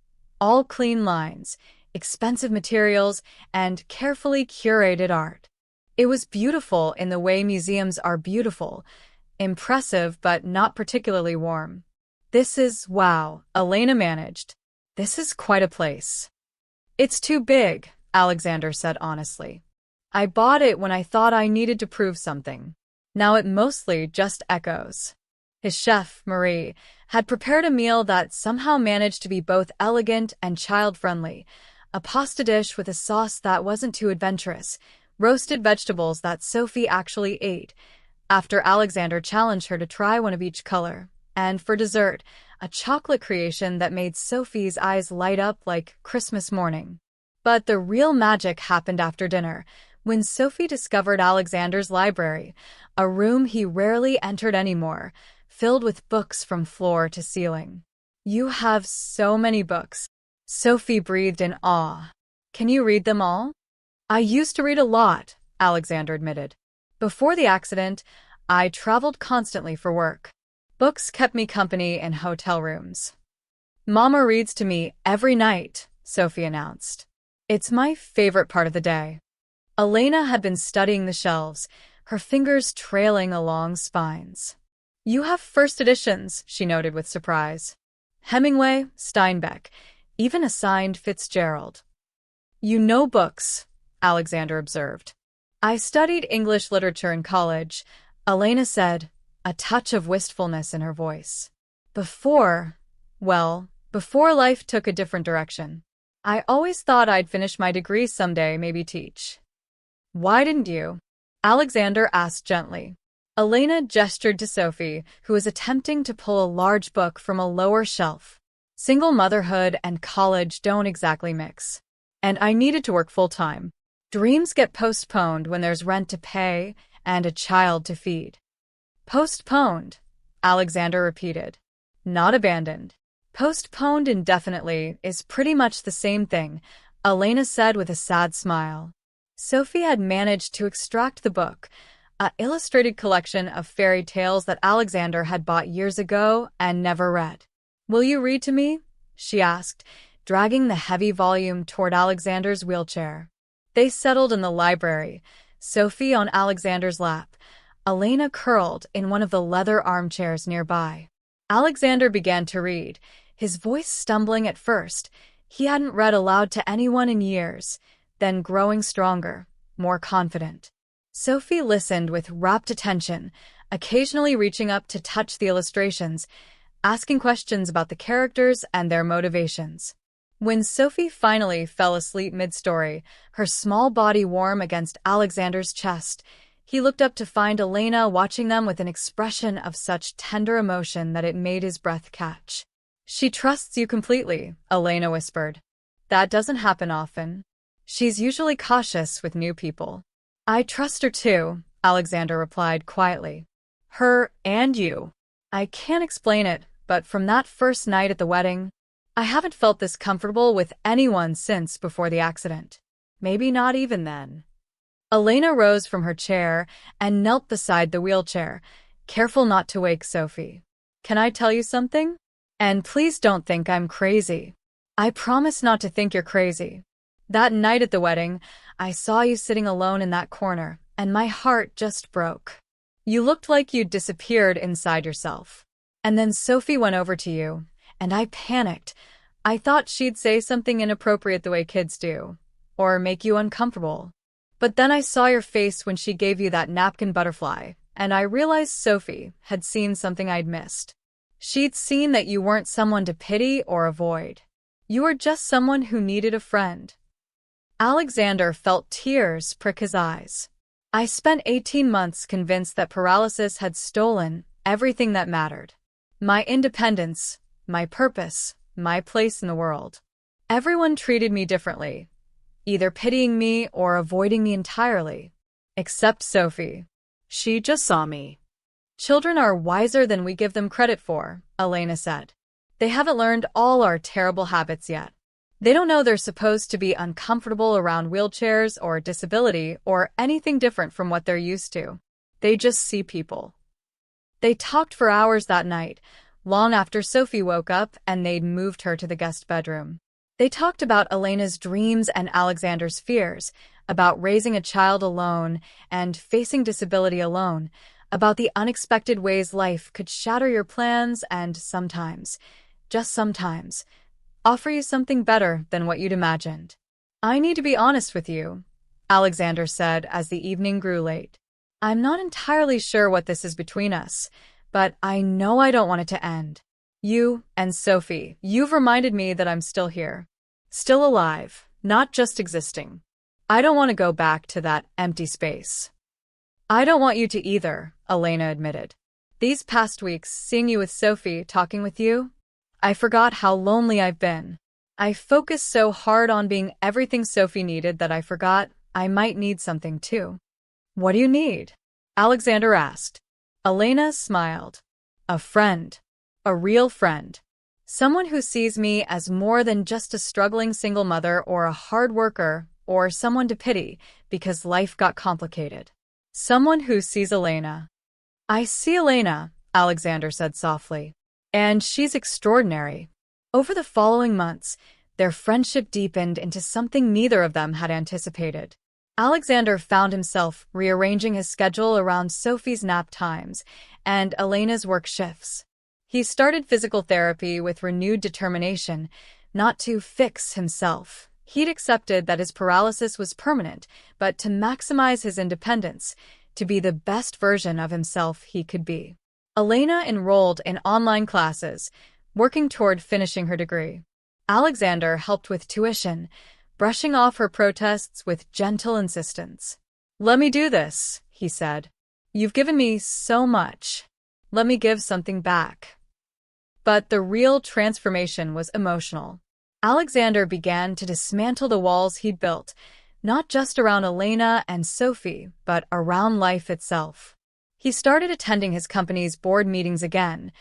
All clean lines, expensive materials, and carefully curated art. It was beautiful in the way museums are beautiful, impressive but not particularly warm. "This is, wow," Elena managed. "This is quite a place." "It's too big," Alexander said honestly. "I bought it when I thought I needed to prove something. Now it mostly just echoes." His chef, Marie, had prepared a meal that somehow managed to be both elegant and child-friendly, a pasta dish with a sauce that wasn't too adventurous, roasted vegetables that Sophie actually ate, after Alexander challenged her to try one of each color, and for dessert, a chocolate creation that made Sophie's eyes light up like Christmas morning. But the real magic happened after dinner, when Sophie discovered Alexander's library, a room he rarely entered anymore, filled with books from floor to ceiling. "You have so many books." Sophie breathed in awe. "Can you read them all?" "I used to read a lot," Alexander admitted. "Before the accident, I traveled constantly for work. Books kept me company in hotel rooms." "Mama reads to me every night," Sophie announced. "It's my favorite part of the day." Elena had been studying the shelves, her fingers trailing along spines. "You have first editions," she noted with surprise. "Hemingway, Steinbeck, even a signed Fitzgerald." "You know books," Alexander observed. "I studied English literature in college," Elena said, a touch of wistfulness in her voice. Before life took a different direction. I always thought I'd finish my degree someday, maybe teach." "Why didn't you?" Alexander asked gently. Elena gestured to Sophie, who was attempting to pull a large book from a lower shelf. "Single motherhood and college don't exactly mix. And I needed to work full-time. Dreams get postponed when there's rent to pay and a child to feed." "Postponed," Alexander repeated. "Not abandoned." "Postponed indefinitely is pretty much the same thing," Elena said with a sad smile. Sophie had managed to extract the book, an illustrated collection of fairy tales that Alexander had bought years ago and never read. "Will you read to me?" she asked, dragging the heavy volume toward Alexander's wheelchair. They settled in the library, Sophie on Alexander's lap, Elena curled in one of the leather armchairs nearby. Alexander began to read, his voice stumbling at first. He hadn't read aloud to anyone in years, then growing stronger, more confident. Sophie listened with rapt attention, occasionally reaching up to touch the illustrations, asking questions about the characters and their motivations. When Sophie finally fell asleep mid-story, her small body warm against Alexander's chest, he looked up to find Elena watching them with an expression of such tender emotion that it made his breath catch. "She trusts you completely," Elena whispered. "That doesn't happen often. She's usually cautious with new people." "I trust her too," Alexander replied quietly. "Her and you. I can't explain it, but from that first night at the wedding, I haven't felt this comfortable with anyone since before the accident. Maybe not even then." Elena rose from her chair and knelt beside the wheelchair, careful not to wake Sophie. "Can I tell you something? And please don't think I'm crazy. I promise not to think you're crazy. That night at the wedding, I saw you sitting alone in that corner, and my heart just broke. You looked like you'd disappeared inside yourself. And then Sophie went over to you, and I panicked. I thought she'd say something inappropriate the way kids do, or make you uncomfortable. But then I saw your face when she gave you that napkin butterfly, and I realized Sophie had seen something I'd missed. She'd seen that you weren't someone to pity or avoid. You were just someone who needed a friend. Alexander felt tears prick his eyes. I spent 18 months convinced that paralysis had stolen everything that mattered. My independence, my purpose, my place in the world. Everyone treated me differently, either pitying me or avoiding me entirely. Except Sophie. She just saw me. Children are wiser than we give them credit for, Elena said. They haven't learned all our terrible habits yet. They don't know they're supposed to be uncomfortable around wheelchairs or disability or anything different from what they're used to. They just see people. They talked for hours that night, long after Sophie woke up and they'd moved her to the guest bedroom. They talked about Elena's dreams and Alexander's fears, about raising a child alone and facing disability alone, about the unexpected ways life could shatter your plans and sometimes, just sometimes, offer you something better than what you'd imagined. I need to be honest with you, Alexander said as the evening grew late. I'm not entirely sure what this is between us, but I know I don't want it to end. You and Sophie, you've reminded me that I'm still here. Still alive, not just existing. I don't want to go back to that empty space. I don't want you to either, Elena admitted. These past weeks, seeing you with Sophie, talking with you, I forgot how lonely I've been. I focused so hard on being everything Sophie needed that I forgot I might need something too. What do you need? Alexander asked. Elena smiled. A friend. A real friend. Someone who sees me as more than just a struggling single mother or a hard worker or someone to pity because life got complicated. Someone who sees Elena. I see Elena, Alexander said softly. And she's extraordinary. Over the following months, their friendship deepened into something neither of them had anticipated. Alexander found himself rearranging his schedule around Sophie's nap times and Elena's work shifts. He started physical therapy with renewed determination, not to fix himself. He'd accepted that his paralysis was permanent, but to maximize his independence, to be the best version of himself he could be. Elena enrolled in online classes, working toward finishing her degree. Alexander helped with tuition, brushing off her protests with gentle insistence. Let me do this, he said. You've given me so much. Let me give something back. But the real transformation was emotional. Alexander began to dismantle the walls he'd built, not just around Elena and Sophie, but around life itself. He started attending his company's board meetings again,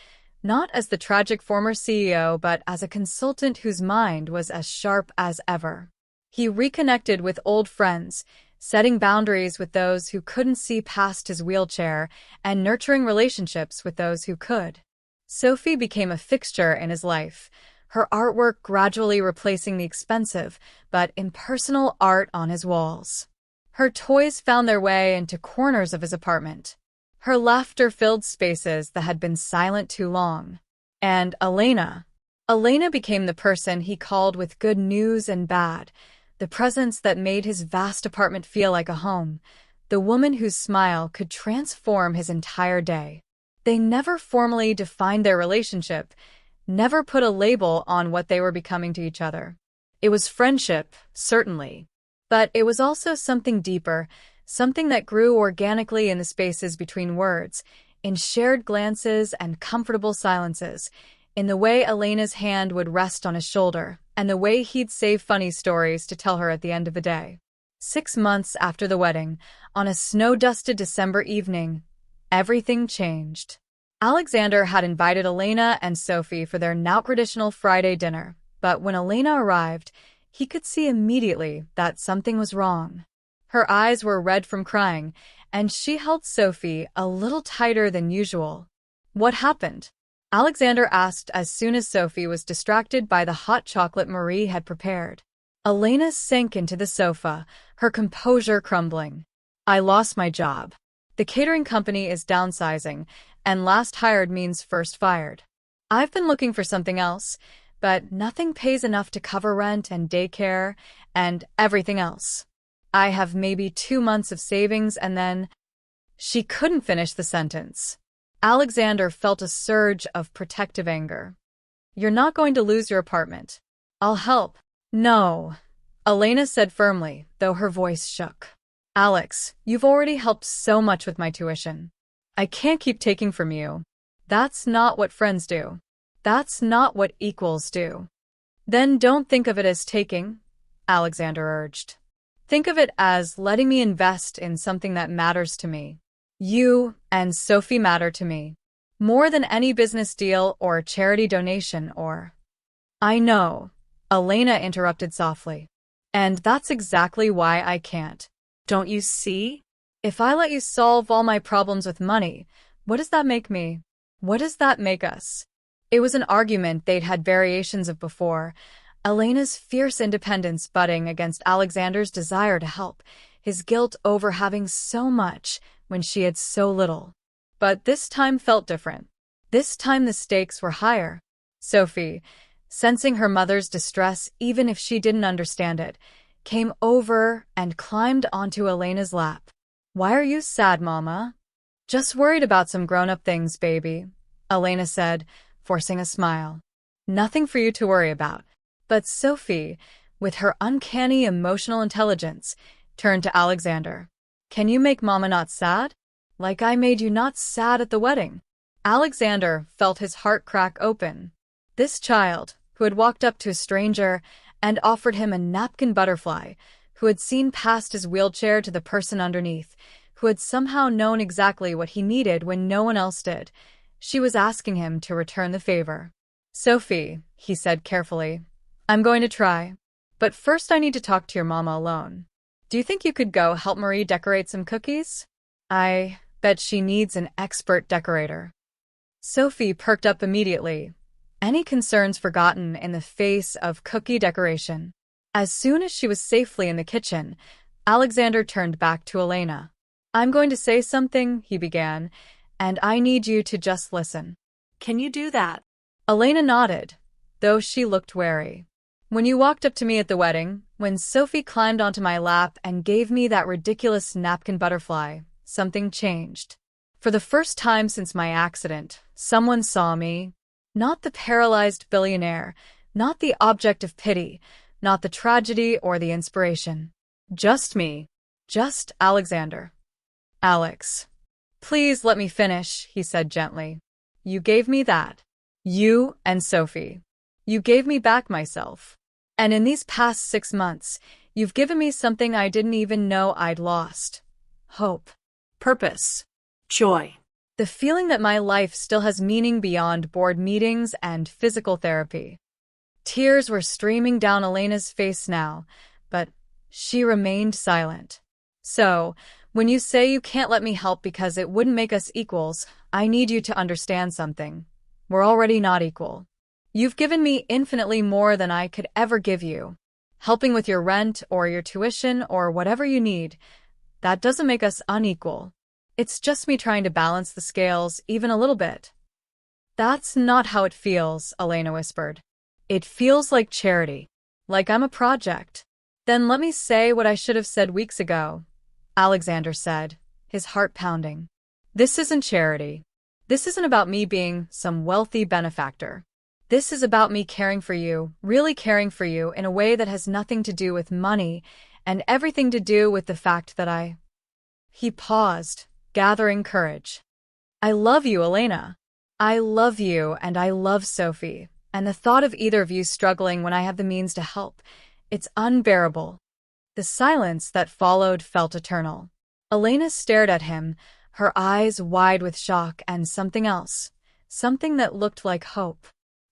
not as the tragic former CEO, but as a consultant whose mind was as sharp as ever. He reconnected with old friends, setting boundaries with those who couldn't see past his wheelchair and nurturing relationships with those who could. Sophie became a fixture in his life, her artwork gradually replacing the expensive but impersonal art on his walls. Her toys found their way into corners of his apartment. Her laughter filled spaces that had been silent too long. And Elena became the person he called with good news and bad, the presence that made his vast apartment feel like a home, the woman whose smile could transform his entire day. They never formally defined their relationship, never put a label on what they were becoming to each other. It was friendship, certainly. But it was also something deeper, something that grew organically in the spaces between words, in shared glances and comfortable silences, in the way Elena's hand would rest on his shoulder, and the way he'd save funny stories to tell her at the end of the day. 6 months after the wedding, on a snow-dusted December evening, everything changed. Alexander had invited Elena and Sophie for their now traditional Friday dinner, but when Elena arrived, he could see immediately that something was wrong. Her eyes were red from crying, and she held Sophie a little tighter than usual. What happened? Alexander asked as soon as Sophie was distracted by the hot chocolate Marie had prepared. Elena sank into the sofa, her composure crumbling. I lost my job. The catering company is downsizing, and last hired means first fired. I've been looking for something else, but nothing pays enough to cover rent and daycare and everything else. I have maybe 2 months of savings and then… She couldn't finish the sentence. Alexander felt a surge of protective anger. You're not going to lose your apartment. I'll help. No, Elena said firmly, though her voice shook. Alex, you've already helped so much with my tuition. I can't keep taking from you. That's not what friends do. That's not what equals do. Then don't think of it as taking, Alexander urged. Think of it as letting me invest in something that matters to me. You and Sophie matter to me. More than any business deal or charity donation or… I know, Elena interrupted softly. And that's exactly why I can't. Don't you see? If I let you solve all my problems with money, what does that make me? What does that make us? It was an argument they'd had variations of before, Elena's fierce independence butting against Alexander's desire to help, his guilt over having so much when she had so little. But this time felt different. This time the stakes were higher. Sophie, sensing her mother's distress even if she didn't understand it, came over and climbed onto Elena's lap. Why are you sad, Mama? Just worried about some grown-up things, baby, Elena said, forcing a smile. Nothing for you to worry about. But Sophie, with her uncanny emotional intelligence, turned to Alexander. Can you make Mama not sad? Like I made you not sad at the wedding? Alexander felt his heart crack open. This child, who had walked up to a stranger and offered him a napkin butterfly, who had seen past his wheelchair to the person underneath, who had somehow known exactly what he needed when no one else did. She was asking him to return the favor. Sophie, he said carefully, I'm going to try. But first I need to talk to your mama alone. Do you think you could go help Marie decorate some cookies? I bet she needs an expert decorator. Sophie perked up immediately, any concerns forgotten in the face of cookie decoration. As soon as she was safely in the kitchen, Alexander turned back to Elena. I'm going to say something, he began, and I need you to just listen. Can you do that? Elena nodded, though she looked wary. When you walked up to me at the wedding, when Sophie climbed onto my lap and gave me that ridiculous napkin butterfly, something changed. For the first time since my accident, someone saw me. Not the paralyzed billionaire, not the object of pity, not the tragedy or the inspiration. Just me. Just Alexander. Alex. Please let me finish, he said gently. You gave me that. You and Sophie. You gave me back myself. And in these past 6 months, you've given me something I didn't even know I'd lost. Hope. Purpose. Joy. The feeling that my life still has meaning beyond board meetings and physical therapy. Tears were streaming down Elena's face now, but she remained silent. So, when you say you can't let me help because it wouldn't make us equals, I need you to understand something. We're already not equal. You've given me infinitely more than I could ever give you. Helping with your rent or your tuition or whatever you need, that doesn't make us unequal. It's just me trying to balance the scales even a little bit. That's not how it feels, Elena whispered. It feels like charity. Like I'm a project. Then let me say what I should have said weeks ago, Alexander said, his heart pounding. This isn't charity. This isn't about me being some wealthy benefactor. This is about me caring for you, really caring for you in a way that has nothing to do with money and everything to do with the fact that I… He paused, gathering courage. I love you, Elena. I love you and I love Sophie, and the thought of either of you struggling when I have the means to help, it's unbearable. The silence that followed felt eternal. Elena stared at him, her eyes wide with shock and something else, something that looked like hope.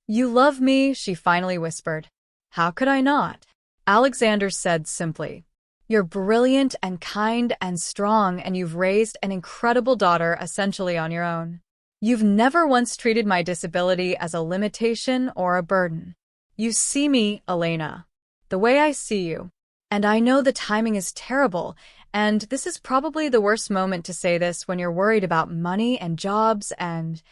You love me, she finally whispered. How could I not? Alexander said simply. You're brilliant and kind and strong, and you've raised an incredible daughter essentially on your own. You've never once treated my disability as a limitation or a burden. You see me, Elena, the way I see you. And I know the timing is terrible, and this is probably the worst moment to say this when you're worried about money and jobs and…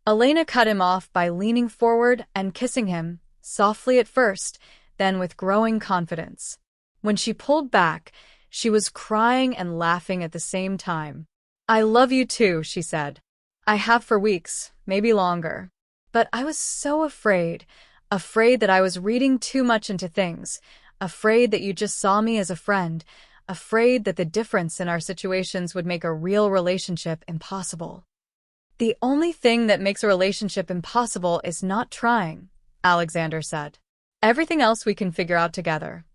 Elena cut him off by leaning forward and kissing him, softly at first, then with growing confidence. When she pulled back, She was crying and laughing at the same time. "I love you too," she said. "I have for weeks, maybe longer. But I was so afraid that I was reading too much into things, afraid that you just saw me as a friend, afraid that the difference in our situations would make a real relationship impossible." "The only thing that makes a relationship impossible is not trying," Alexander said. "Everything else we can figure out together."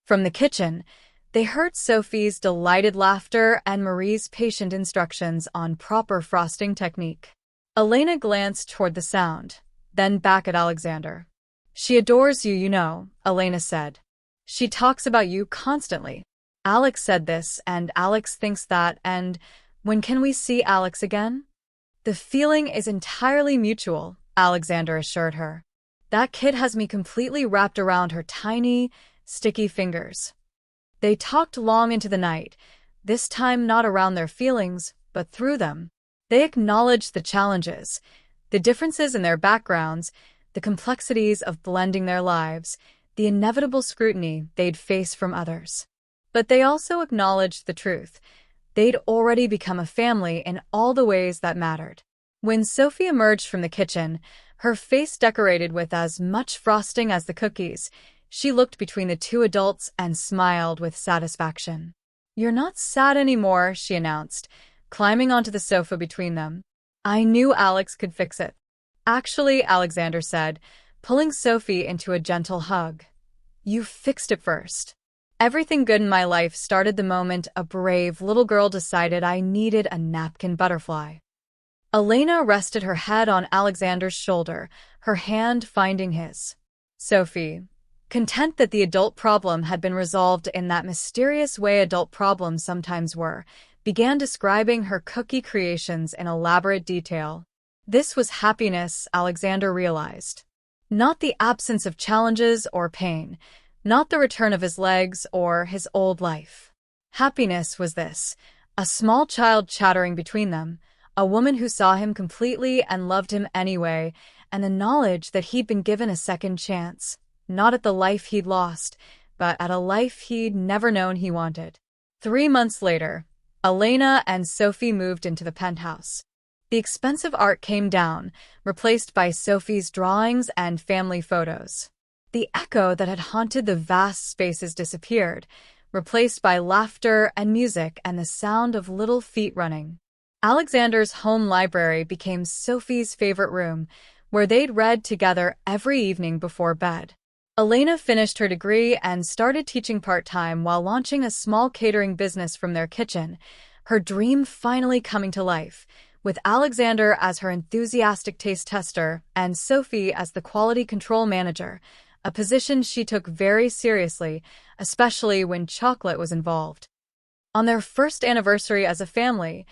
From the kitchen, they heard Sophie's delighted laughter and Marie's patient instructions on proper frosting technique. Elena glanced toward the sound, then back at Alexander. "She adores you, you know," Elena said. "She talks about you constantly. Alex said this, and Alex thinks that, and when can we see Alex again?" "The feeling is entirely mutual," Alexander assured her. "That kid has me completely wrapped around her tiny, sticky fingers." They talked long into the night, this time not around their feelings, but through them. They acknowledged the challenges, the differences in their backgrounds, the complexities of blending their lives, the inevitable scrutiny they'd face from others. But they also acknowledged the truth. They'd already become a family in all the ways that mattered. When Sophie emerged from the kitchen, her face decorated with as much frosting as the cookies, she looked between the two adults and smiled with satisfaction. "You're not sad anymore," she announced, climbing onto the sofa between them. "I knew Alex could fix it." "Actually," Alexander said, pulling Sophie into a gentle hug, "you fixed it first. Everything good in my life started the moment a brave little girl decided I needed a napkin butterfly." Elena rested her head on Alexander's shoulder, her hand finding his. Sophie, content that the adult problem had been resolved in that mysterious way adult problems sometimes were, began describing her cookie creations in elaborate detail. This was happiness, Alexander realized. Not the absence of challenges or pain, not the return of his legs or his old life. Happiness was this, a small child chattering between them, a woman who saw him completely and loved him anyway, and the knowledge that he'd been given a second chance, not at the life he'd lost, but at a life he'd never known he wanted. 3 months later, Elena and Sophie moved into the penthouse. The expensive art came down, replaced by Sophie's drawings and family photos. The echo that had haunted the vast spaces disappeared, replaced by laughter and music and the sound of little feet running. Alexander's home library became Sophie's favorite room, where they'd read together every evening before bed. Elena finished her degree and started teaching part-time while launching a small catering business from their kitchen, her dream finally coming to life, with Alexander as her enthusiastic taste tester and Sophie as the quality control manager, a position she took very seriously, especially when chocolate was involved. On their first anniversary as a family,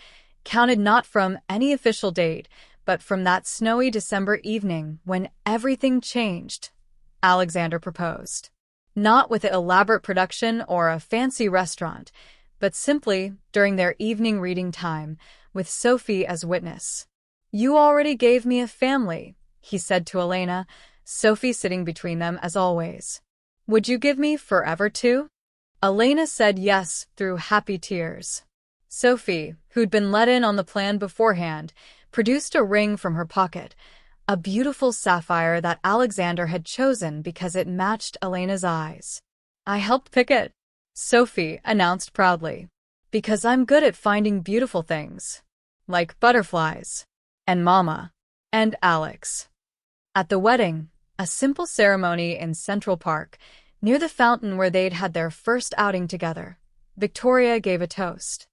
counted not from any official date, but from that snowy December evening when everything changed, Alexander proposed. Not with an elaborate production or a fancy restaurant, but simply during their evening reading time, with Sophie as witness. "You already gave me a family," he said to Elena, Sophie sitting between them as always. "Would you give me forever too?" Elena said yes through happy tears. Sophie, who'd been let in on the plan beforehand, produced a ring from her pocket, a beautiful sapphire that Alexander had chosen because it matched Elena's eyes. "I helped pick it," Sophie announced proudly, "because I'm good at finding beautiful things, like butterflies, and Mama, and Alex." At the wedding, a simple ceremony in Central Park, near the fountain where they'd had their first outing together, Victoria gave a toast.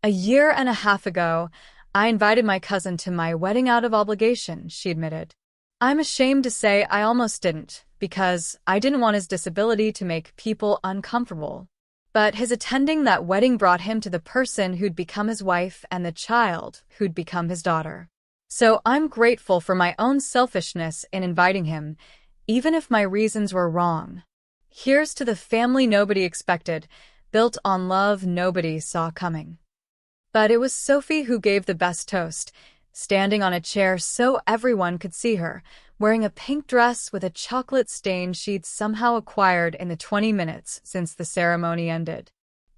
"A year and a half ago, I invited my cousin to my wedding out of obligation," she admitted. "I'm ashamed to say I almost didn't, because I didn't want his disability to make people uncomfortable. But his attending that wedding brought him to the person who'd become his wife and the child who'd become his daughter. So I'm grateful for my own selfishness in inviting him, even if my reasons were wrong. Here's to the family nobody expected, built on love nobody saw coming." But it was Sophie who gave the best toast, standing on a chair so everyone could see her, wearing a pink dress with a chocolate stain she'd somehow acquired in the 20 minutes since the ceremony ended.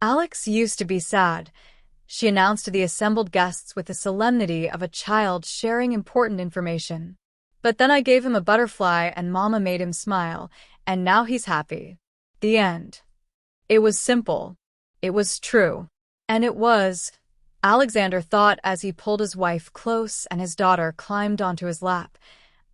Alex used to be sad, she announced to the assembled guests with the solemnity of a child sharing important information. But then I gave him a butterfly and Mama made him smile, and now he's happy. The end. It was simple. It was true. And it was, Alexander thought as he pulled his wife close and his daughter climbed onto his lap.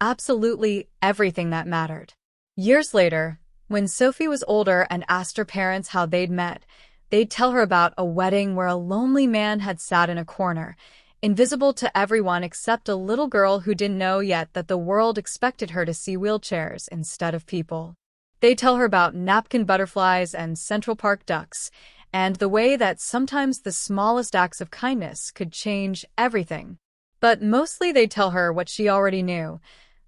Absolutely everything that mattered. Years later, when Sophie was older and asked her parents how they'd met, they'd tell her about a wedding where a lonely man had sat in a corner, invisible to everyone except a little girl who didn't know yet that the world expected her to see wheelchairs instead of people. They'd tell her about napkin butterflies and Central Park ducks, and the way that sometimes the smallest acts of kindness could change everything. But mostly they'd tell her what she already knew,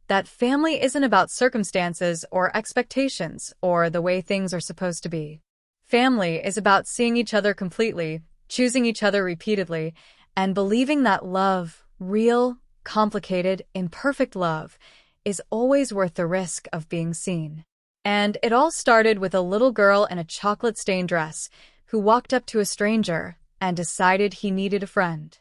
that family isn't about circumstances or expectations or the way things are supposed to be. Family is about seeing each other completely, choosing each other repeatedly, and believing that love, real, complicated, imperfect love, is always worth the risk of being seen. And it all started with a little girl in a chocolate-stained dress who walked up to a stranger and decided he needed a friend.